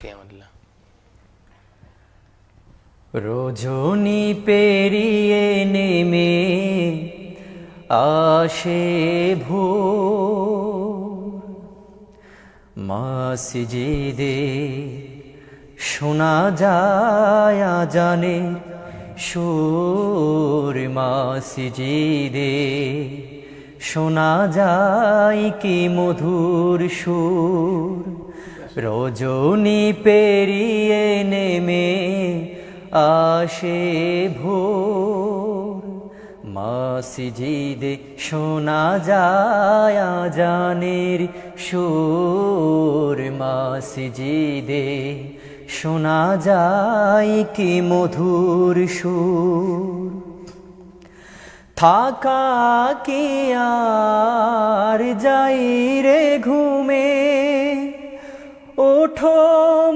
কিয়ামতুল্লাহ। রজনী পেরিয়ে নেমে আসে ভোর, মসজিদে শোনা যায় আজানে সুর, মসজিদে শোনা যায় কি মধুর সুর। রজনী পেরিয়ে নেমে আসে ভোর, মসজিদে শোনা যায় আজানের সুর, মসজিদে শোনা যায় কি মধুর সুর। থাকা কি আর যাই রে ঘুমে, ওঠো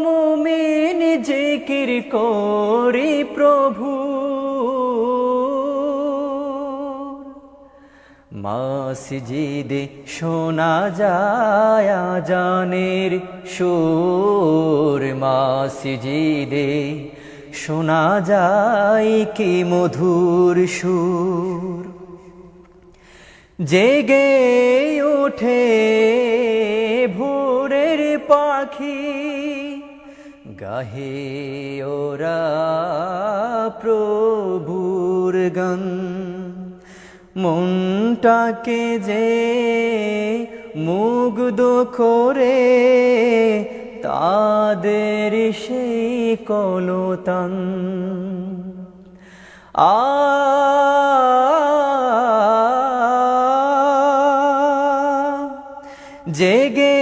মুমিন জিকির করি প্রভু। মসজিদে শোনা যায় আজানের সুর, মসজিদে শোনা যায় কি মধুর সুর। জেগে ওঠে ভোরের পাখি, গাহে ওরা প্রভুর গান। মনটাকে যে মুগ্ধ করে তাদের সেই কলতান। জেগে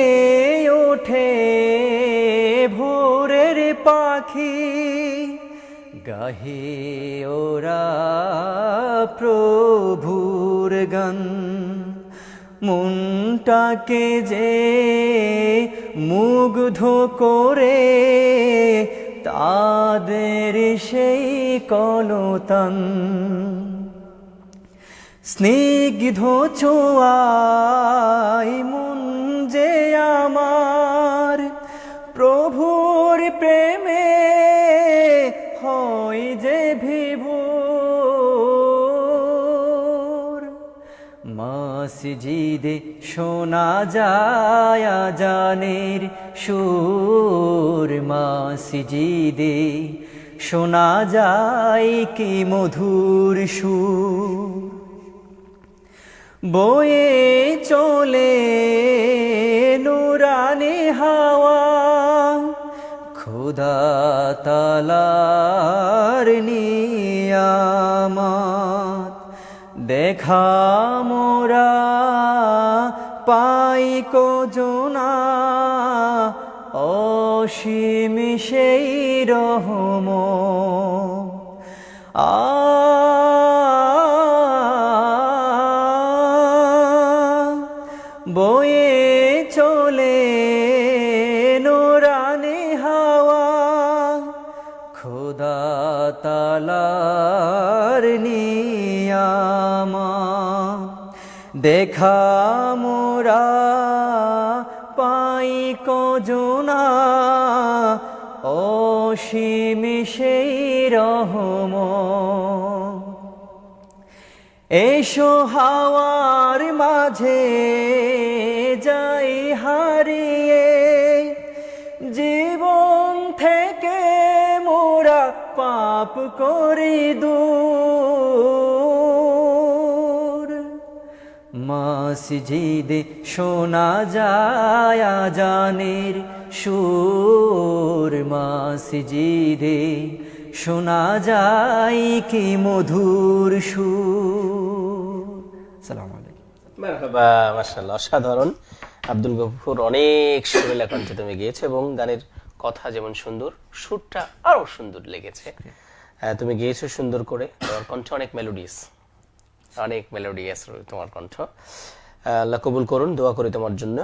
ওঠে ভোরের পাখি, গাহে ওরা প্রভুর গান। মনটাকে যে মুগ্ধ করে তাদের সেই কলতান। স্নিগ্ধ ছোঁয়ায় মন যে আমার প্রভুর প্রেমে হয় যে বিভোর। মসজিদে শোনা যায় আজানের সুর, মসজিদে শোনা যায় কি মধুর সুর। বয়ে চলে নুরানি হাওয়া, খোদা তাআলার নিয়ামত। দেখা মোরা পাই কজনা অসীম সেই রহমত। বয়ে চলে নুরানি হাওয়া, খোদা তাআলার নিয়ামত। দেখা মোরা পাই কজনা অসীম সেই রহমত। এসো হাওয়ার মাঝে যাই হারিয়ে, জীবন থেকে মোরা পাপ করি দূর। মসজিদে শোনা যায় আজানের সুর, মসজিদে শোনা যায় কি মধুর সুর। আসসালামু আলাইকুম। মারহাবা, মাশাআল্লাহ, অসাধারণ। আব্দুল গফুর, অনেক সুরেলা কণ্ঠে তুমি গিয়েছো এবং গানের কথা যেমন সুন্দর, সুরটা আরো সুন্দর লেগেছে। তুমি গিয়েছো সুন্দর করে, তোমার কণ্ঠ অনেক মেলোডিয়াস, অনেক মেলোডিয়াস তোমার কণ্ঠ। আল্লাহ কবুল করুন, দোয়া করি তোমার জন্য।